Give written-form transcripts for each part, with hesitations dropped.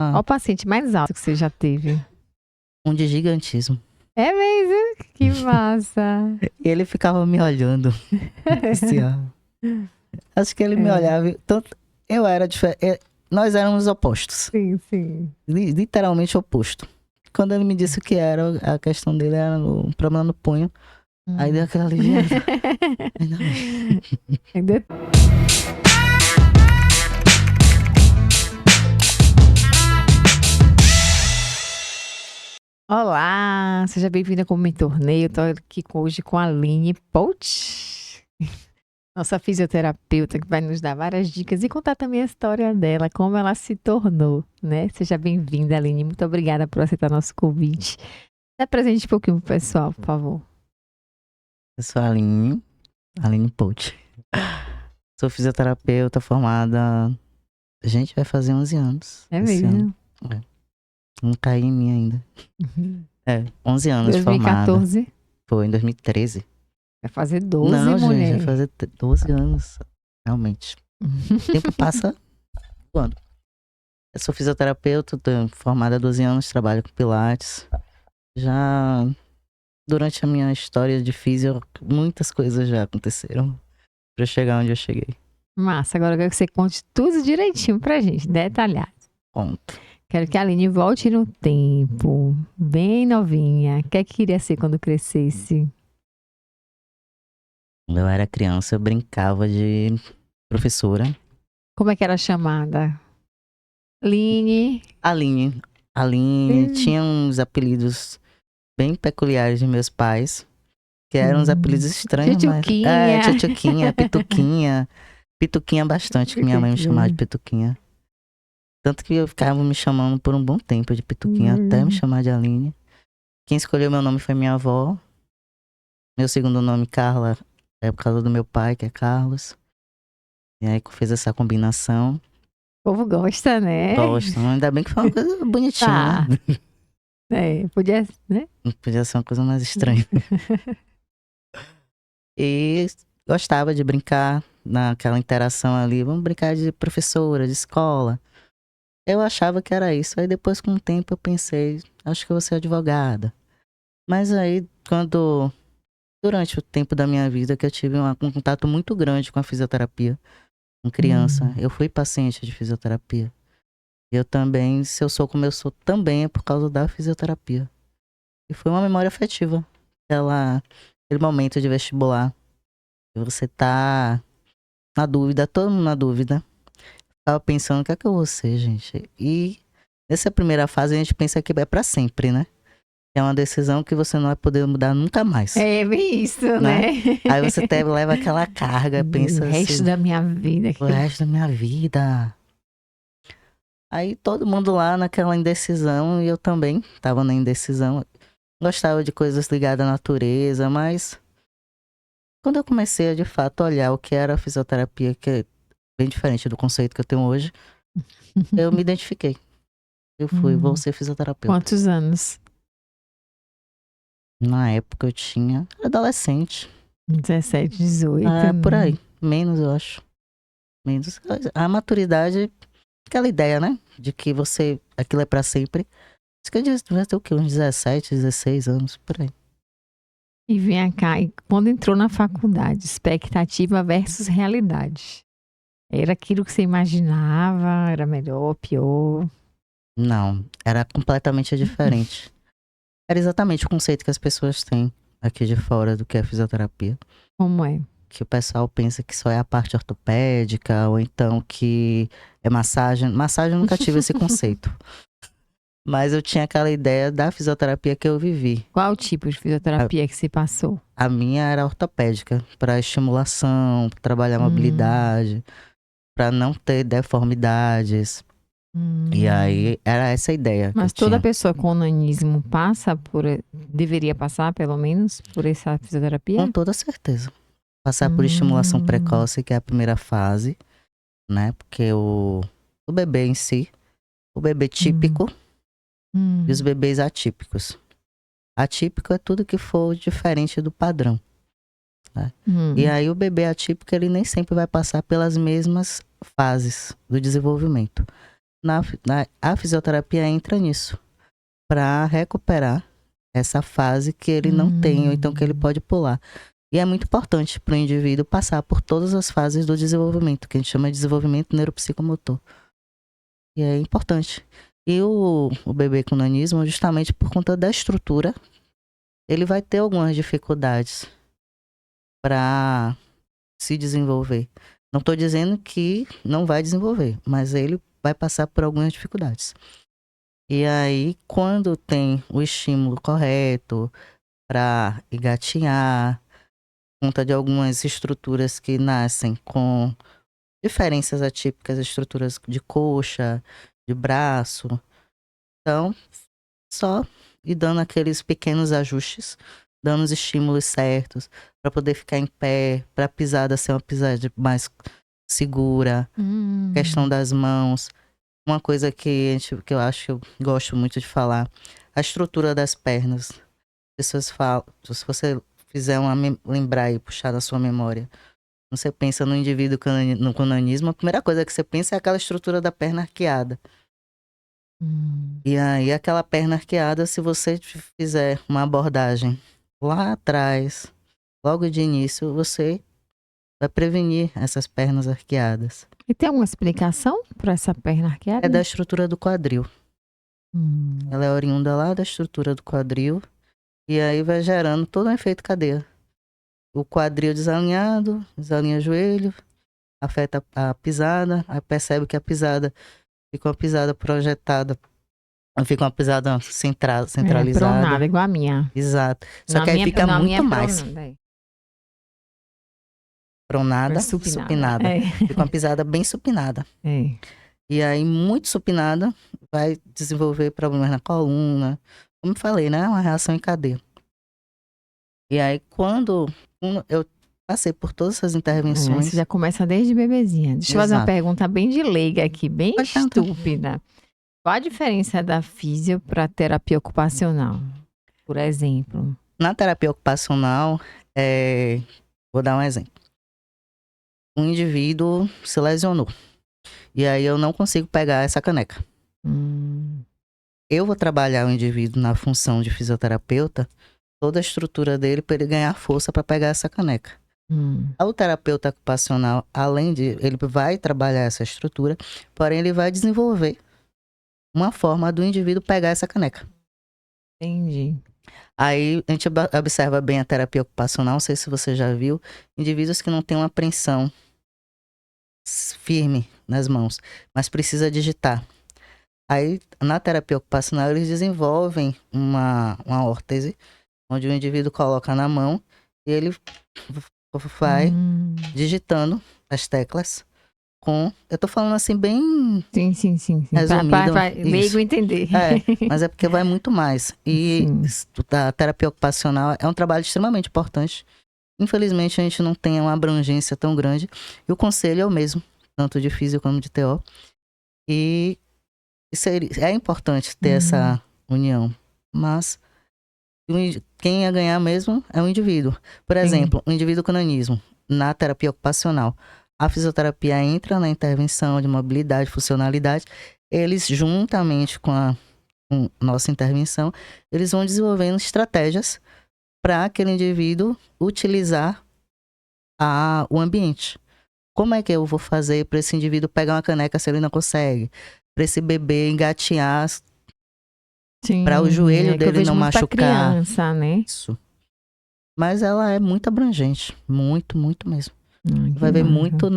Qual o paciente mais alto que você já teve? Um de gigantismo. É mesmo? Que massa. E ele ficava me olhando. Assim, ó. Acho que ele me olhava. Tanto, eu era diferente. Nós éramos opostos. Sim, sim. Literalmente oposto. Quando ele me disse o que era, a questão dele era um problema no punho. Aí deu aquela aliviada. Ainda bem. Ainda... Olá, seja bem-vinda ao Momento Torneio. Estou aqui hoje com a Aline Pout, nossa fisioterapeuta, que vai nos dar várias dicas e contar também a história dela, como ela se tornou, né? Seja bem-vinda, Aline. Muito obrigada por aceitar nosso convite. Se apresente um pouquinho pro pessoal, por favor. Eu sou a Aline Pout. Sou fisioterapeuta formada. A gente vai fazer 11 anos. É esse mesmo? ano. É. Não caí em mim ainda. 11 anos 2014? formada. Foi em 2013. Vai fazer 12, Não, mulher. gente, vai fazer 12 anos. Realmente. O tempo passa voando. Eu sou fisioterapeuta, tô formada há 12 anos, trabalho com pilates. Já durante a minha história de fisio, muitas coisas já aconteceram pra eu chegar onde eu cheguei. Massa, agora eu quero que você conte tudo direitinho pra gente, detalhado. Ponto. Quero que a Aline volte no tempo, bem novinha. O que é que queria ser quando crescesse? Quando eu era criança, eu brincava de professora. Como é que era chamada? Aline. Aline tinha uns apelidos bem peculiares de meus pais, que eram uns apelidos estranhos, Tchutchuquinha. mas... Tchutchuquinha, Pituquinha. Pituquinha bastante, que minha mãe me chamava de Pituquinha. Tanto que eu ficava me chamando por um bom tempo de Pituquinha, até me chamar de Aline. Quem escolheu meu nome foi minha avó. Meu segundo nome, Carla, é por causa do meu pai, que é Carlos. E aí fez essa combinação. O povo gosta, né? Gosto. Ainda bem que foi uma coisa bonitinha, Tá. né? Podia, né? Não podia ser uma coisa mais estranha. E gostava de brincar naquela interação ali. Vamos brincar de professora, de escola. Eu achava que era isso. Aí depois, com o tempo, eu pensei, acho que eu vou ser advogada. Mas aí, durante o tempo da minha vida, que eu tive um contato muito grande com a fisioterapia, com criança, eu fui paciente de fisioterapia. Eu também, se eu sou como eu sou, também é por causa da fisioterapia. E foi uma memória afetiva. Aquele momento de vestibular. Você tá na dúvida, todo mundo na dúvida. Tava pensando, o que é que eu vou ser, gente? E nessa primeira fase a gente pensa que é pra sempre, né? É uma decisão que você não vai poder mudar nunca mais. É bem isso, né? Aí você até leva aquela carga, pensa o resto assim, da minha vida. o resto da minha vida. Aí todo mundo lá naquela indecisão, e eu também tava na indecisão. Gostava de coisas ligadas à natureza, mas quando eu comecei a de fato olhar o que era a fisioterapia, que é bem diferente do conceito que eu tenho hoje, eu me identifiquei. Eu vou ser fisioterapeuta. Quantos anos? Na época eu tinha adolescente. 17, 18. Por aí. Menos, eu acho. Menos. A maturidade, aquela ideia, né? De que aquilo é pra sempre. Isso que eu disse, vai ter o quê? Uns 17, 16 anos, por aí. E vem cá, e quando entrou na faculdade, expectativa versus realidade. Era aquilo que você imaginava? Era melhor, pior? Não, era completamente diferente. Era exatamente o conceito que as pessoas têm aqui de fora do que é fisioterapia. Como é? Que o pessoal pensa que só é a parte ortopédica, ou então que é massagem. Massagem eu nunca tive esse conceito. Mas eu tinha aquela ideia da fisioterapia que eu vivi. Qual tipo de fisioterapia que você passou? A minha era ortopédica, para estimulação, pra trabalhar mobilidade, para não ter deformidades. E aí era essa a ideia. Mas que eu toda tinha. pessoa com nanismo deveria passar pelo menos por essa fisioterapia? Com toda certeza. Passar por estimulação precoce, que é a primeira fase, né? Porque o bebê em si, o bebê típico e os bebês atípicos. Atípico é tudo que for diferente do padrão. Né? E aí o bebê atípico, ele nem sempre vai passar pelas mesmas fases do desenvolvimento. A fisioterapia entra nisso, para recuperar essa fase que ele não tem, ou então que ele pode pular. E é muito importante para o indivíduo passar por todas as fases do desenvolvimento, que a gente chama de desenvolvimento neuropsicomotor. E é importante. E o bebê com nanismo, justamente por conta da estrutura, ele vai ter algumas dificuldades para se desenvolver. Não estou dizendo que não vai desenvolver, mas ele vai passar por algumas dificuldades. E aí, quando tem o estímulo correto para engatinhar, conta de algumas estruturas que nascem com diferenças atípicas, estruturas de coxa, de braço. Então, só ir dando aqueles pequenos ajustes, dando os estímulos certos para poder ficar em pé, para a pisada ser uma pisada mais segura, questão das mãos. Uma coisa que eu acho que eu gosto muito de falar, a estrutura das pernas. As pessoas falam, se você fizer lembrar e puxar da sua memória, você pensa no indivíduo com nanismo, a primeira coisa que você pensa é aquela estrutura da perna arqueada. E aí, aquela perna arqueada, se você fizer uma abordagem lá atrás, logo de início, você vai prevenir essas pernas arqueadas. E tem alguma explicação para essa perna arqueada? É da estrutura do quadril. Ela é oriunda lá da estrutura do quadril. E aí vai gerando todo um efeito cadeia. O quadril desalinhado, desalinha o joelho, afeta a pisada, aí percebe que a pisada fica uma pisada projetada, fica uma pisada centralizada. Pronada, igual a minha. Exato. Só que aí fica muito mais. Pronada e supinada. Fica uma pisada bem supinada. E aí, muito supinada, vai desenvolver problemas na coluna. Como eu falei, né? Uma reação em cadeia. E aí, quando eu passei por todas essas intervenções... Você já começa desde bebezinha. Deixa eu fazer uma pergunta bem de leiga aqui, bem estúpida. Qual a diferença da físio para terapia ocupacional, por exemplo? Na terapia ocupacional, vou dar um exemplo. Um indivíduo se lesionou. E aí eu não consigo pegar essa caneca. Eu vou trabalhar o indivíduo na função de fisioterapeuta, toda a estrutura dele para ele ganhar força para pegar essa caneca. O terapeuta ocupacional, além de... ele vai trabalhar essa estrutura, porém ele vai desenvolver uma forma do indivíduo pegar essa caneca. Entendi. Aí a gente observa bem a terapia ocupacional, não sei se você já viu, indivíduos que não têm uma apreensão firme nas mãos, mas precisa digitar. Aí, na terapia ocupacional, eles desenvolvem uma órtese, onde o indivíduo coloca na mão e ele vai digitando as teclas com... Eu tô falando assim bem... Sim. Resumido. Para leigo entender. Mas é porque vai muito mais. E a terapia ocupacional é um trabalho extremamente importante. Infelizmente, a gente não tem uma abrangência tão grande. E o conselho é o mesmo, tanto de físio como de TO. E é importante ter essa união. Mas quem ia ganhar mesmo é o indivíduo. Por exemplo, o indivíduo com nanismo, na terapia ocupacional. A fisioterapia entra na intervenção de mobilidade, funcionalidade. Eles, juntamente com nossa intervenção, eles vão desenvolvendo estratégias para aquele indivíduo utilizar o ambiente. Como é que eu vou fazer para esse indivíduo pegar uma caneca se ele não consegue? Para esse bebê engatinhar, para o joelho dele não machucar. Criança, né? Isso. Mas ela é muito abrangente, muito mesmo. Vai ver muito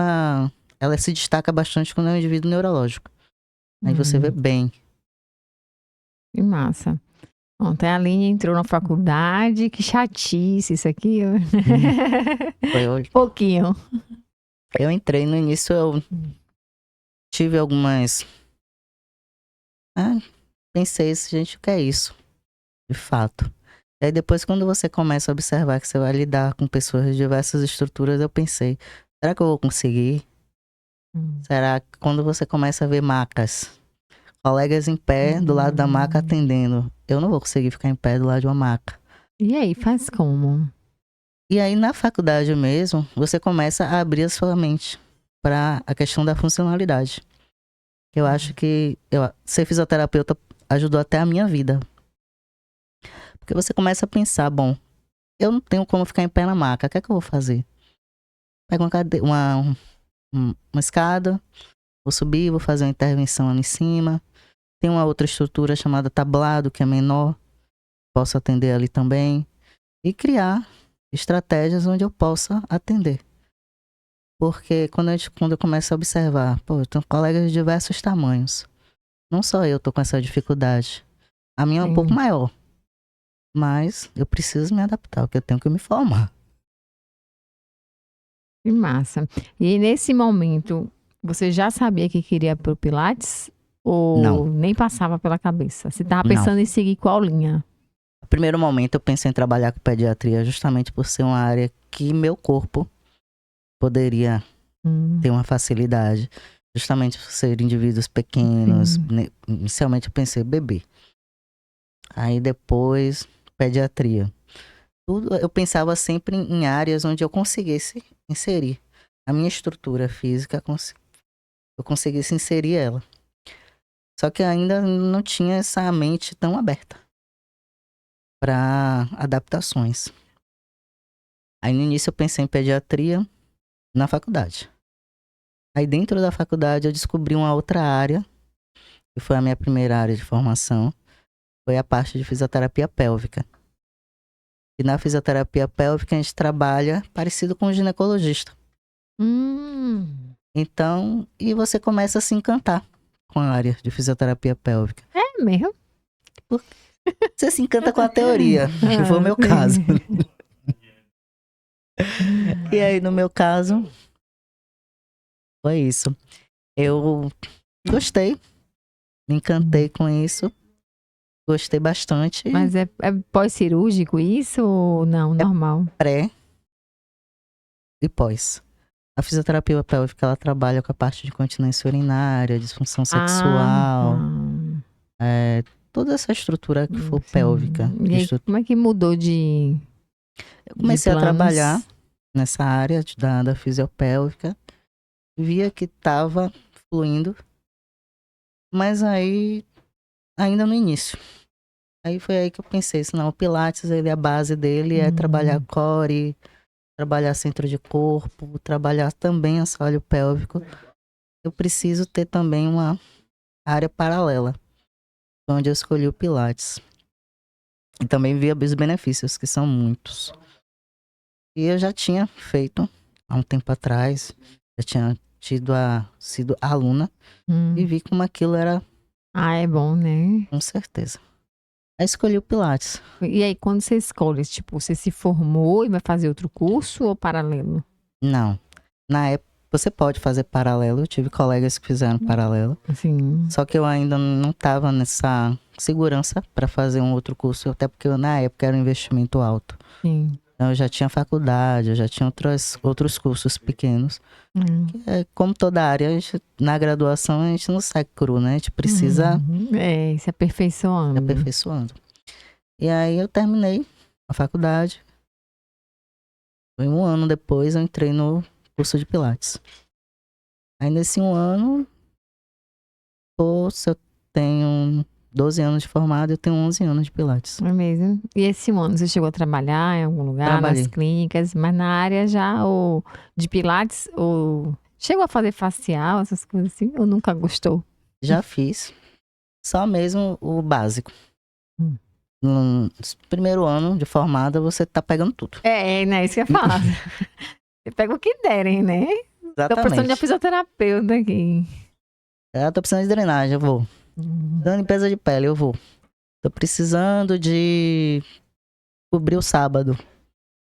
ela se destaca bastante quando é um indivíduo neurológico. Aí você vê bem. Que massa. Ontem a Aline entrou na faculdade, que chatice isso aqui. Foi hoje. Pouquinho. Eu entrei no início, eu tive algumas... pensei, gente, o que é isso? De fato. E aí depois, quando você começa a observar que você vai lidar com pessoas de diversas estruturas, eu pensei, será que eu vou conseguir? Será que quando você começa a ver macas, colegas em pé do lado da maca atendendo, eu não vou conseguir ficar em pé do lado de uma maca. E aí, faz como? E aí, na faculdade mesmo, você começa a abrir a sua mente para a questão da funcionalidade. Eu acho que ser fisioterapeuta ajudou até a minha vida. Porque você começa a pensar, bom, eu não tenho como ficar em pé na maca, o que é que eu vou fazer? Pego uma escada, vou subir, vou fazer uma intervenção ali em cima. Tem uma outra estrutura chamada tablado, que é menor, posso atender ali também. E criar estratégias onde eu possa atender. Porque quando eu começo a observar, pô, eu tenho colegas de diversos tamanhos. Não só eu tô com essa dificuldade. A minha é um pouco Sim. maior. Mas eu preciso me adaptar, porque eu tenho que me formar. Que massa. E nesse momento, você já sabia que queria pro Pilates? Não, Ou nem passava pela cabeça? Você tava não. pensando em seguir qual linha? No primeiro momento eu pensei em trabalhar com pediatria justamente por ser uma área que meu corpo poderia Hum, ter uma facilidade. Justamente por ser indivíduos pequenos. sim. Inicialmente eu pensei bebê. Aí depois pediatria. Tudo eu pensava sempre em áreas onde eu conseguisse inserir a minha estrutura física, eu conseguisse inserir ela. Só que ainda não tinha essa mente tão aberta para adaptações. Aí no início eu pensei em pediatria na faculdade. Aí dentro da faculdade eu descobri uma outra área, que foi a minha primeira área de formação, foi a parte de fisioterapia pélvica. E na fisioterapia pélvica a gente trabalha parecido com o ginecologista. Hum, Então, e você começa a se encantar com a área de fisioterapia pélvica. é mesmo? Você se encanta com a teoria, que foi o Ah, meu caso. sim. E aí, no meu caso, foi isso. Eu gostei, me encantei com isso, gostei bastante. Mas é pós-cirúrgico isso ou não? É Normal? pré e pós. A fisioterapia pélvica, ela trabalha com a parte de continência urinária, disfunção Ah, sexual, ah, toda essa estrutura que for pélvica. sim. E aí, como é que mudou Eu de comecei a trabalhar planos? nessa área da fisiopélvica, via que estava fluindo, mas aí, ainda no início. Aí foi aí que eu pensei, senão o Pilates, ele, a base dele é trabalhar Hum, core, trabalhar centro de corpo, trabalhar também assoalho pélvico. Eu preciso ter também uma área paralela, onde eu escolhi o Pilates. E também vi os benefícios, que são muitos. E eu já tinha feito, há um tempo atrás, já tinha sido aluna, e hum. vi como aquilo era, Ah, é bom, né? com certeza. Aí escolhi o Pilates. E aí, quando você escolhe, tipo, você se formou e vai fazer outro curso ou paralelo? Não. Na época, você pode fazer paralelo. Eu tive colegas que fizeram paralelo. Assim, Só que eu ainda não estava nessa segurança para fazer um outro curso. Até porque na época era um investimento alto. sim. Então eu já tinha faculdade, eu já tinha outros cursos pequenos. Hum. Como toda área, na graduação a gente não sai cru, né? A gente precisa É, se ir aperfeiçoando. aperfeiçoando. E aí eu terminei a faculdade. Foi um ano depois eu entrei no curso de Pilates. Aí nesse um ano, pô, se eu tenho 12 anos de formado, eu tenho 11 anos de Pilates. Não é mesmo? E esse ano, você chegou a trabalhar em algum lugar, nas Trabalhei. clínicas, mas na área já ou de Pilates, ou chegou a fazer facial, essas coisas assim, ou nunca gostou? Já fiz. Só mesmo o básico. Hum. No primeiro ano de formada, você tá pegando tudo. Né? Isso que eu ia falar. Você pega o que derem, né? Tô precisando de Exatamente. fisioterapeuta aqui. Tô precisando de drenagem, eu vou. Hum. Dando limpeza de pele, eu vou. Tô precisando de cobrir o sábado.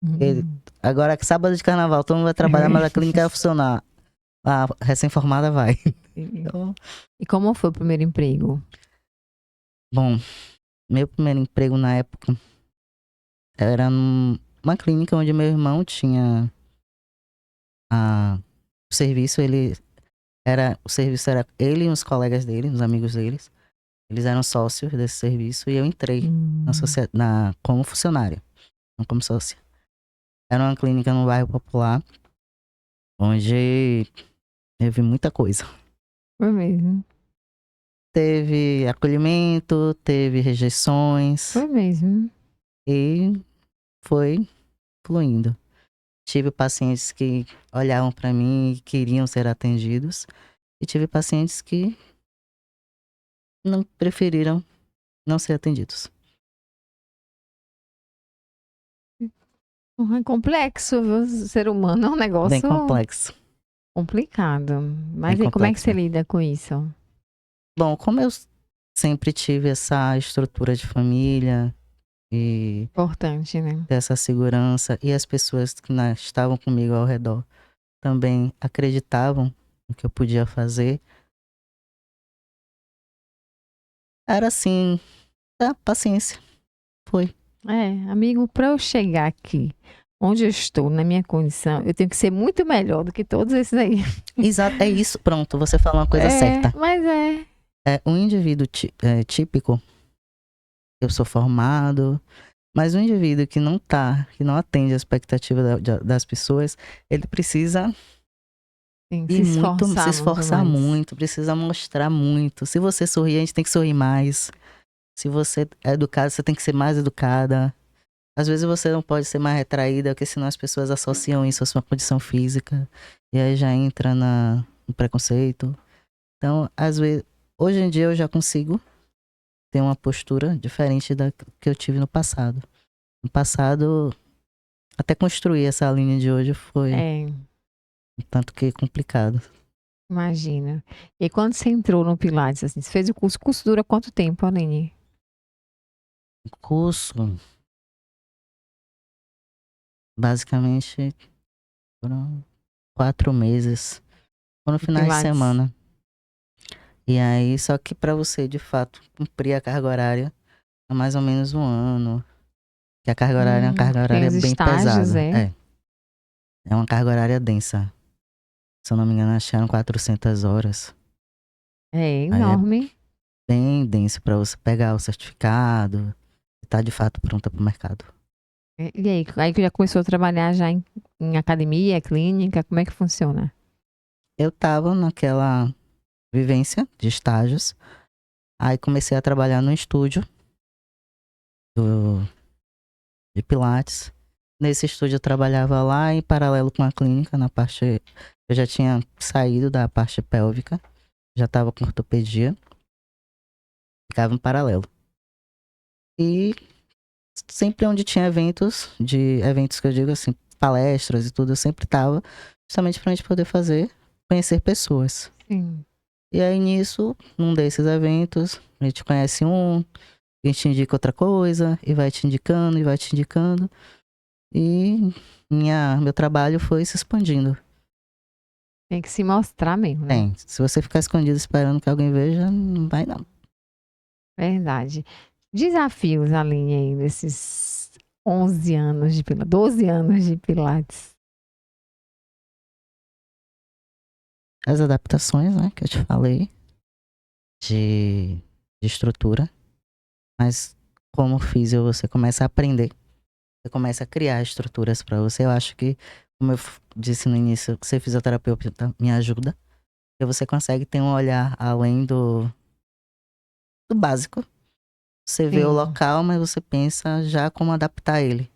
Porque Hum. agora, sábado de carnaval, todo mundo vai trabalhar, mas a clínica vai funcionar. A recém-formada vai. Então, E como foi o primeiro emprego? bom, meu primeiro emprego na época era numa clínica onde meu irmão tinha o serviço, o serviço era ele e os colegas dele, os amigos deles. Eles eram sócios desse serviço e eu entrei Hum. como funcionária, não como sócia. Era uma clínica no bairro Popular, onde eu vi muita coisa. Foi mesmo. teve acolhimento, teve rejeições Foi mesmo. e foi fluindo. Tive pacientes que olhavam para mim e queriam ser atendidos, e tive pacientes que não preferiram não ser atendidos. É complexo, viu? O ser humano é um Bem negócio complexo. complicado. Mas Bem e como é que complexo. você lida com isso? Bom, como eu sempre tive essa estrutura de família e Importante, né? essa segurança, e as pessoas que estavam comigo ao redor também acreditavam no que eu podia fazer, era assim, a paciência. Foi. É, amigo, para eu chegar aqui, onde eu estou, na minha condição, eu tenho que ser muito melhor do que todos esses aí. Exato, é isso, pronto, você falou uma coisa É, certa. mas é. É um indivíduo típico, eu sou formado, mas um indivíduo que não tá, que não atende a expectativa das pessoas, ele precisa Tem que se ir muito, se esforçar muito esforçar mais. muito, precisa mostrar muito. Se você sorrir, a gente tem que sorrir mais. Se você é educado, você tem que ser mais educada. Às vezes você não pode ser mais retraída, porque senão as pessoas associam isso à sua condição física. E aí já entra no preconceito. Então, às vezes, hoje em dia eu já consigo ter uma postura diferente da que eu tive no passado. No passado, até construir essa linha de hoje foi É, um tanto que complicado. imagina. E quando você entrou no Pilates, assim, você fez o curso dura quanto tempo, Aline? O curso, basicamente, foram 4 meses. Foram De finais de Pilates? semana. E aí, só que pra você, de fato, cumprir a carga horária, é mais ou menos um ano. Que a carga horária é uma carga Tem horária os bem estágios, pesada. é? É uma carga horária densa. Se eu não me engano, acharam 400 horas. É Aí é enorme. bem denso pra você pegar o certificado e tá de fato pronta pro mercado. E aí que já começou a trabalhar já em academia, clínica, como é que funciona? Eu tava naquela vivência de estágios. Aí comecei a trabalhar no estúdio do, de Pilates. Nesse estúdio eu trabalhava lá em paralelo com a clínica, na parte. Eu já tinha saído da parte pélvica, já estava com ortopedia, ficava em paralelo. E sempre onde tinha eventos que eu digo assim, palestras e tudo, eu sempre tava, justamente pra gente poder conhecer pessoas. Sim. E aí nisso, num desses eventos, a gente conhece a gente indica outra coisa, e vai te indicando, e vai te indicando. E meu trabalho foi se expandindo. Tem que se mostrar mesmo, né? Tem. Se você ficar escondido esperando que alguém veja, não vai não. Verdade. Desafios, Aline, aí, nesses 11 anos de Pilates, 12 anos de Pilates. As adaptações, né, que eu te falei, de estrutura. Mas como físio, você começa a aprender. Você começa a criar estruturas pra você. Eu acho que, como eu disse no início, ser fisioterapeuta me ajuda. Porque você consegue ter um olhar além do básico. Você vê o Sim, local, mas você pensa já como adaptar ele.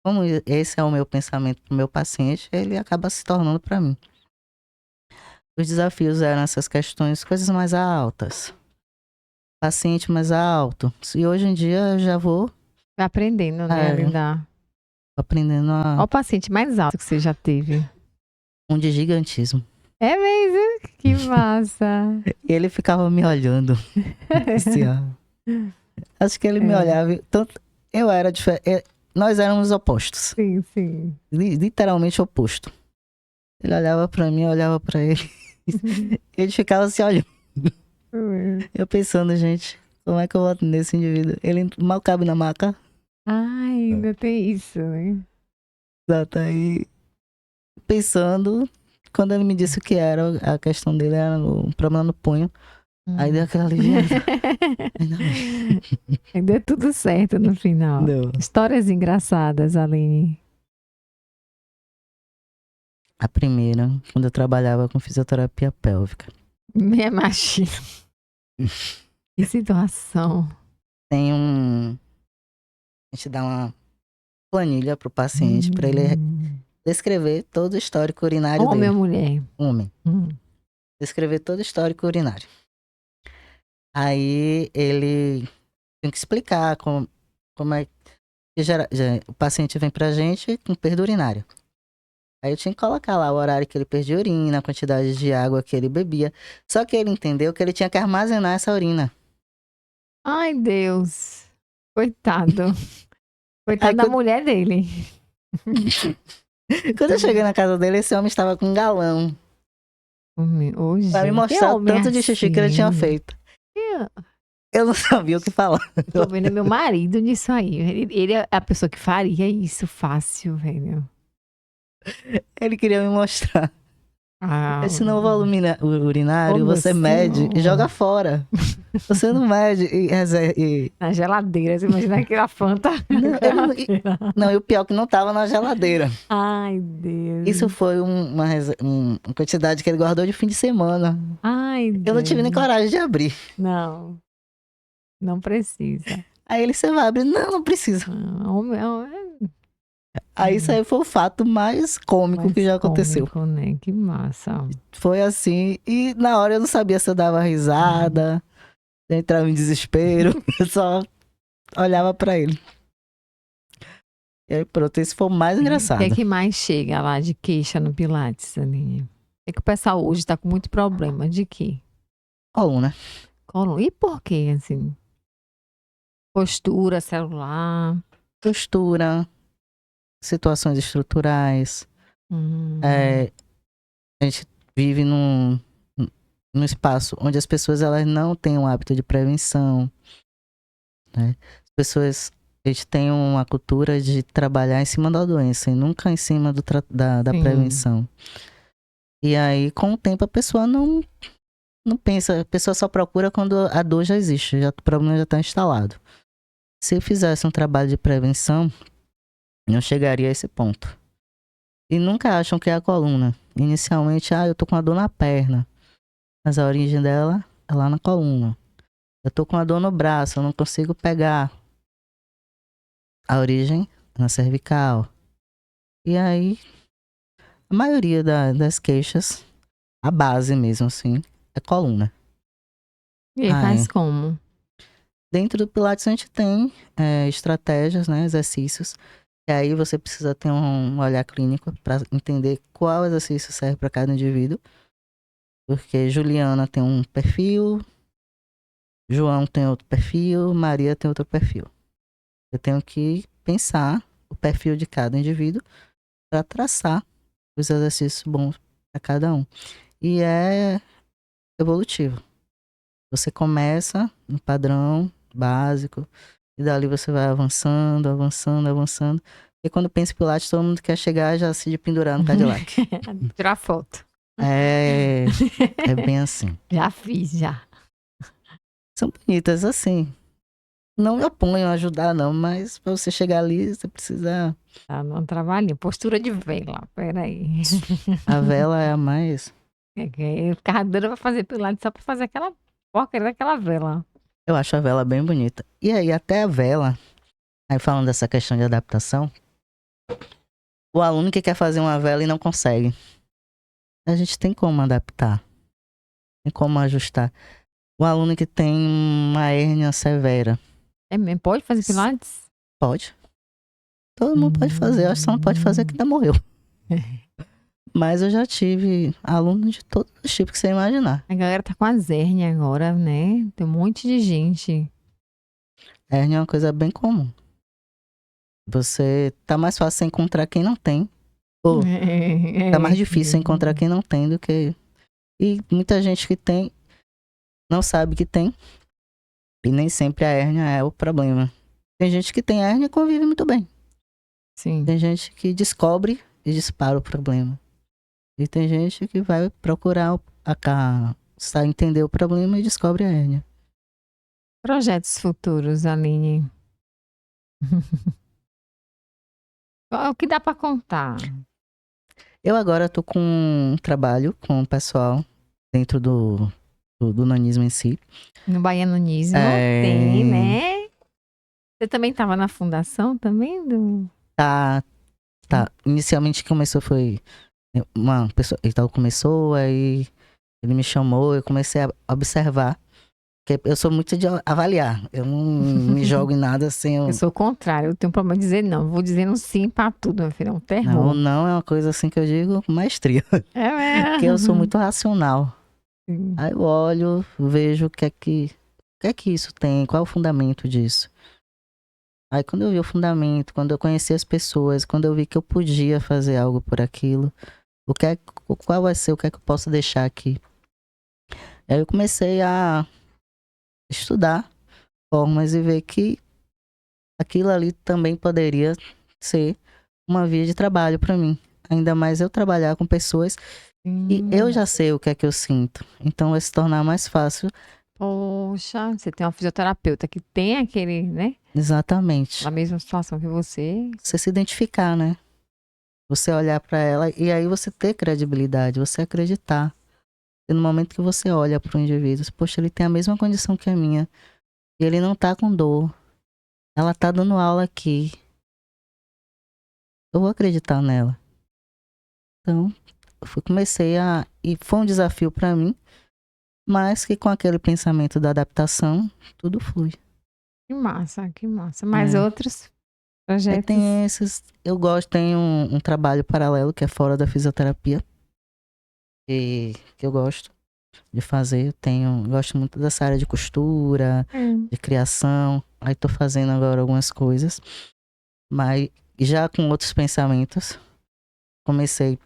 Como esse é o meu pensamento pro meu paciente, ele acaba se tornando para mim. Os desafios eram essas questões, coisas mais altas, paciente mais alto. E hoje em dia eu já vou vai aprendendo, né, a lidar. aprendendo Qual o paciente mais alto que você já teve? de gigantismo. É mesmo? Que massa! E ele ficava me olhando. Assim, ó. Acho que ele me É, olhava. Tanto, eu era diferente. Nós éramos opostos. sim, sim. Literalmente oposto. Ele olhava pra mim, eu olhava pra ele. Ele ficava se olhando. Eu pensando, gente, como é que eu voto nesse indivíduo? Ele mal cabe na maca. Ai, ainda tem isso, né? Exato. Aí, pensando, quando ele me disse o que era, a questão dele era um problema no punho. Aí deu Hum. aquela aliviada. Ainda bem. Ainda é tudo certo no final. Deu. Histórias engraçadas, Aline. A primeira, quando eu trabalhava com fisioterapia pélvica. Meia machismo. Que situação. Tem um... A gente dá uma planilha pro paciente para ele descrever todo o histórico urinário Homem dele. ou mulher? Homem. Descrever todo o histórico urinário. Aí ele tem que explicar como é que o paciente vem pra gente com perda urinária. Aí eu tinha que colocar lá o horário que ele perdia urina, a quantidade de água que ele bebia. Só que ele entendeu que ele tinha que armazenar essa urina. Ai, Deus. Coitado. Coitado Aí da mulher dele. quando eu cheguei na casa dele, esse homem estava com um galão. Hoje, Pra me que mostrar o homem tanto de xixi que ele tinha assim? feito. Eu não sabia o que falar. Tô vendo meu marido nisso aí. Ele é a pessoa que faria isso fácil, velho. Ele queria me mostrar. Ah, Esse não volume urinário, meu você mede e senhor. joga fora. Você não mede e Na geladeira, você imagina aquela Fanta. Não, não, e o pior é que não tava na geladeira. Ai, Deus. Isso foi uma quantidade que ele guardou de fim de semana. Ai, Eu não tive nem Deus. coragem de abrir. Não, não precisa. Aí ele, você vai abrir? Não, não precisa. Aí isso aí foi o fato mais cômico que já aconteceu. Cômico, né? Que massa. Foi assim, e na hora eu não sabia se eu dava risada, se eu entrava em desespero, eu só olhava pra ele. E aí pronto, esse foi o mais O engraçado. que é que mais chega lá de queixa no Pilates, Aninha? É que o pessoal hoje tá com muito problema. De quê? Coluna. Coluna. E por quê, assim? Postura, celular. Postura, situações estruturais. A gente vive num espaço onde as pessoas elas não têm um hábito de prevenção, né? As pessoas, a gente tem uma cultura de trabalhar em cima da doença e nunca em cima da prevenção. E aí, com o tempo, a pessoa não pensa, a pessoa só procura quando a dor já existe, o problema já está instalado. Se eu fizesse um trabalho de prevenção, não chegaria a esse ponto. E nunca acham que é a coluna. Inicialmente, eu tô com a dor na perna. Mas a origem dela é lá na coluna. Eu tô com a dor no braço, eu não consigo pegar. A origem é na cervical. E aí, a maioria das queixas, a base mesmo assim, é coluna. E aí faz como? Dentro do Pilates a gente tem estratégias, né, exercícios. E aí você precisa ter um olhar clínico para entender qual exercício serve para cada indivíduo. Porque Juliana tem um perfil, João tem outro perfil, Maria tem outro perfil. Eu tenho que pensar o perfil de cada indivíduo para traçar os exercícios bons para cada um. E é evolutivo. Você começa no padrão básico e dali você vai avançando, avançando, avançando. E quando pensa em Pilates, todo mundo quer chegar já se pendurar no Cadillac. Tirar foto. É bem assim. Já fiz, já. São bonitas assim. Não me oponho a ajudar, não, mas pra você chegar ali, você precisa. Tá num trabalhinho. Postura de vela. Peraí. A vela é a mais. Eu ficava doida pra fazer Pilates só pra fazer aquela porcaria daquela vela. Eu acho a vela bem bonita. E aí, até a vela, aí falando dessa questão de adaptação, o aluno que quer fazer uma vela e não consegue. A gente tem como adaptar. Tem como ajustar. O aluno que tem uma hérnia severa. É mesmo? Pode fazer Pilates? Pode. Todo mundo pode fazer. Eu acho que só não pode fazer que ainda morreu. Mas eu já tive alunos de todos os tipos que você imaginar. A galera tá com as hérnias agora, né? Tem um monte de gente. Hérnia é uma coisa bem comum. Você tá mais fácil encontrar quem não tem. Ou tá mais difícil encontrar quem não tem do que... E muita gente que tem não sabe que tem. E nem sempre a hérnia é o problema. Tem gente que tem hérnia e convive muito bem. Sim. Tem gente que descobre e dispara o problema. E tem gente que vai procurar entender o problema e descobre a hérnia. Projetos futuros, Aline. O que dá pra contar? Eu agora tô com um trabalho com o pessoal dentro do do nanismo em si. No baianonismo tem, né? Você também estava na fundação também do... Tá. Inicialmente começou foi uma pessoa, então começou, aí ele me chamou, eu comecei a observar. Porque eu sou muito de avaliar. Eu não me jogo em nada sem Eu eu... sou o contrário, eu tenho um problema de dizer não. Vou dizendo sim pra tudo, meu filho, é um Não, terror. não é uma coisa assim que eu digo com maestria. É Porque eu sou mesmo. muito racional. Sim. Aí eu olho, vejo o que é que isso tem, qual é o fundamento disso. Aí quando eu vi o fundamento, quando eu conheci as pessoas, quando eu vi que eu podia fazer algo por aquilo, qual vai ser, o que é que eu posso deixar aqui? Aí eu comecei a estudar formas e ver que aquilo ali também poderia ser uma via de trabalho para mim. Ainda mais eu trabalhar com pessoas e eu já sei o que é que eu sinto. Então vai se tornar mais fácil. Poxa, você tem uma fisioterapeuta que tem aquele, né? Exatamente. A mesma situação que você. Você se identificar, né? Você olhar para ela e aí você ter credibilidade, você acreditar. E no momento que você olha para o indivíduo, poxa, ele tem a mesma condição que a minha. E ele não tá com dor. Ela tá dando aula aqui. Eu vou acreditar nela. Então, comecei a... E foi um desafio para mim, mas que com aquele pensamento da adaptação, tudo flui. Que massa, que massa. Mais É. outros Aí projetos? tem esses... Eu gosto, tem um trabalho paralelo que é fora da fisioterapia. Que eu gosto de fazer. Gosto muito dessa área de costura, de criação. Aí tô fazendo agora algumas coisas. Mas já com outros pensamentos. Comecei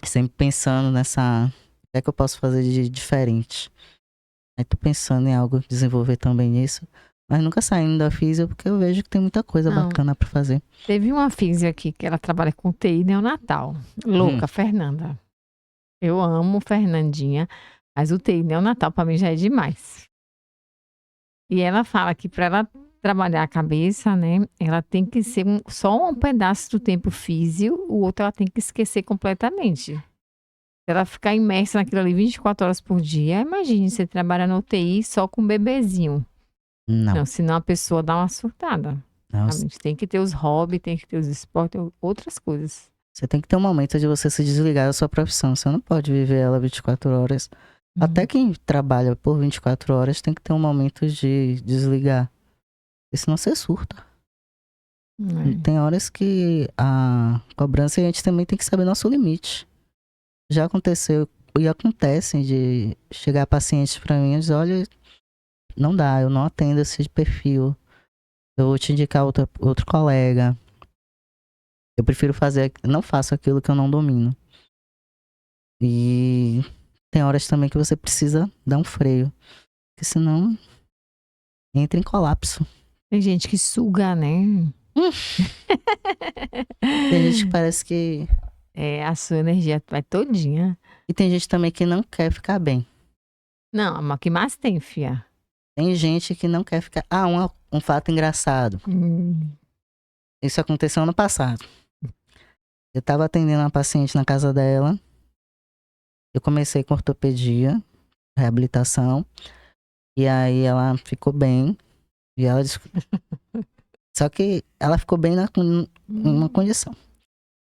sempre pensando nessa... O que é que eu posso fazer de diferente? Aí tô pensando em algo, desenvolver também nisso. Mas nunca saindo da física, porque eu vejo que tem muita coisa Não. bacana pra fazer. Teve uma física aqui que ela trabalha com TI neonatal. Louca, Fernanda. Eu amo Fernandinha, mas o TI neonatal pra mim já é demais. E ela fala que para ela trabalhar a cabeça, né, ela tem que ser só um pedaço do tempo físico, o outro ela tem que esquecer completamente. Se ela ficar imersa naquilo ali 24 horas por dia, imagine você trabalhar no UTI só com um bebezinho. Não, senão a pessoa dá uma surtada. A gente tem que ter os hobbies, tem que ter os esportes, outras coisas. Você tem que ter um momento de você se desligar da sua profissão. Você não pode viver ela 24 horas. Até quem trabalha por 24 horas tem que ter um momento de desligar. Porque senão você surta. Tem horas que a cobrança, a gente também tem que saber nosso limite. Já aconteceu e acontece de chegar pacientes pra mim e dizer, olha, não dá, eu não atendo esse perfil. Eu vou te indicar outro colega. Eu prefiro não faço aquilo que eu não domino. E tem horas também que você precisa dar um freio. Porque senão entra em colapso. Tem gente que suga, né? Tem gente que parece que... A sua energia vai todinha. E tem gente também que não quer ficar bem. Não, mas o que mais tem, fia? Tem gente que não quer ficar... um fato engraçado. Isso aconteceu ano passado. Eu tava atendendo uma paciente na casa dela. Eu comecei com ortopedia, reabilitação. E aí ela ficou bem. E ela disse... Só que ela ficou bem numa condição.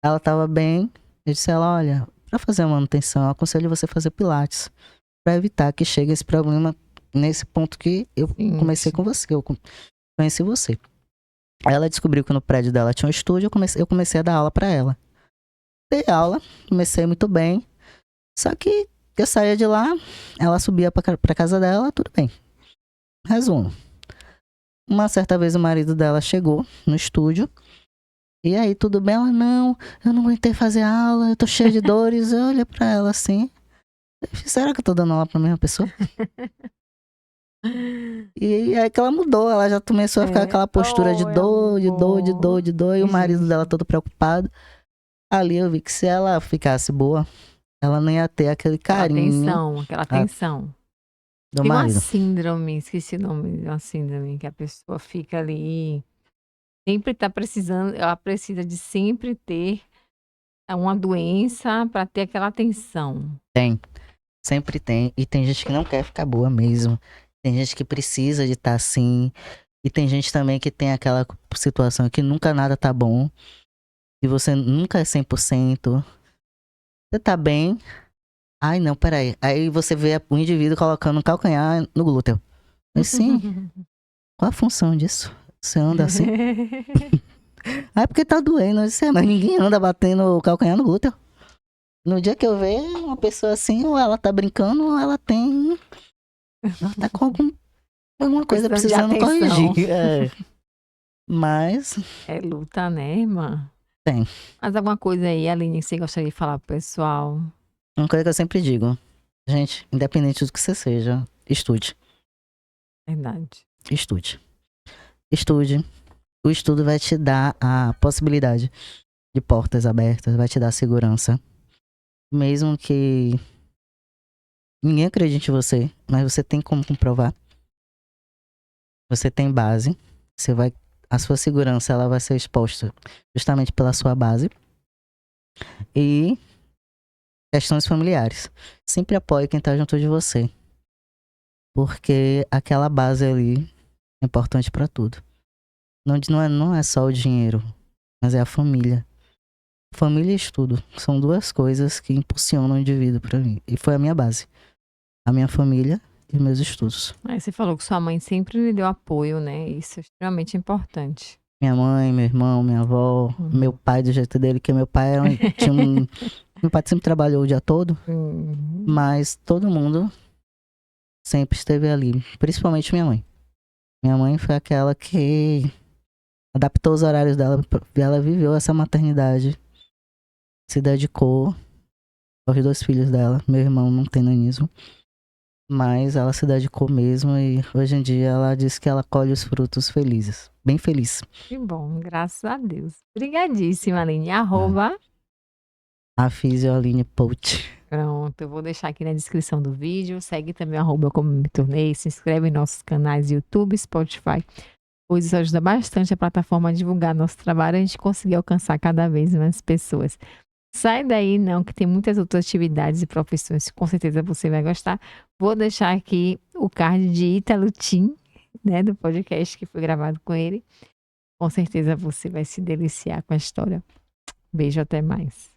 Ela tava bem. Eu disse a ela, olha, pra fazer a manutenção, eu aconselho você fazer pilates. Pra evitar que chegue esse problema nesse ponto que eu comecei com você. Eu conheci você. Aí ela descobriu que no prédio dela tinha um estúdio. Eu comecei a dar aula pra ela. Dei aula, comecei muito bem. Só que eu saía de lá, ela subia pra casa dela, tudo bem. Resumo. Uma certa vez o marido dela chegou no estúdio. E aí, tudo bem? Ela, não, eu não aguentei fazer aula, eu tô cheia de dores. Eu olhei pra ela assim. Será que eu tô dando aula pra mesma pessoa? E aí que ela mudou, ela já começou a ficar aquela postura de dor, de dor, de dor, de dor. E o marido dela todo preocupado. Ali eu vi que se ela ficasse boa, ela não ia ter aquele carinho. Aquela tensão. Do Tem uma marido. síndrome, esqueci o nome de uma síndrome, que a pessoa fica ali, sempre tá precisando, ela precisa de sempre ter uma doença para ter aquela tensão. Tem. Sempre tem. E tem gente que não quer ficar boa mesmo. Tem gente que precisa de estar assim. E tem gente também que tem aquela situação que nunca nada tá bom. E você nunca é 100%. Você tá bem. Ai, não, peraí. Aí você vê o indivíduo colocando um calcanhar no glúteo. Mas sim, qual a função disso? Você anda assim? Ah, é porque tá doendo. Eu disse, mas ninguém anda batendo o calcanhar no glúteo. No dia que eu ver uma pessoa assim, ou ela tá brincando, ou ela tem. Ela tá com alguma coisa Precisando de precisando atenção. corrigir. É. Mas É luta, né, irmã? tem. Mas alguma coisa aí, Aline, que você gostaria de falar pro pessoal? Uma coisa que eu sempre digo. Gente, independente do que você seja, estude. Verdade. Estude. Estude. O estudo vai te dar a possibilidade de portas abertas, vai te dar segurança. Mesmo que ninguém acredite em você, mas você tem como comprovar. Você tem base. Você vai, a sua segurança ela vai ser exposta justamente pela sua base. E questões familiares. Sempre apoie quem tá junto de você. Porque aquela base ali é importante pra tudo. Não é só o dinheiro, mas é a família. Família e estudo são duas coisas que impulsionam o indivíduo pra mim. E foi a minha base. A minha família e os meus estudos. Aí você falou que sua mãe sempre lhe deu apoio, né? Isso é extremamente importante. Minha mãe, meu irmão, minha avó, meu pai do jeito dele, que meu pai meu pai sempre trabalhou o dia todo, mas todo mundo sempre esteve ali, principalmente minha mãe. Minha mãe foi aquela que adaptou os horários dela, ela viveu essa maternidade, se dedicou aos dois filhos dela. Meu irmão não tem nanismo, mas ela se dedicou mesmo e hoje em dia ela diz que ela colhe os frutos felizes, bem feliz. Que bom, graças a Deus. Obrigadíssima, Aline. Arroba. A Fisioline Pout. Pronto, eu vou deixar aqui na descrição do vídeo. Segue também o arroba como me tornei. Se inscreve em nossos canais YouTube, Spotify. Pois isso ajuda bastante a plataforma a divulgar nosso trabalho e a gente conseguir alcançar cada vez mais pessoas. Sai daí não, que tem muitas outras atividades e profissões que com certeza você vai gostar. Vou deixar aqui o card de Ítalo Tim, né, do podcast que foi gravado com ele. Com certeza você vai se deliciar com a história. Beijo, até mais.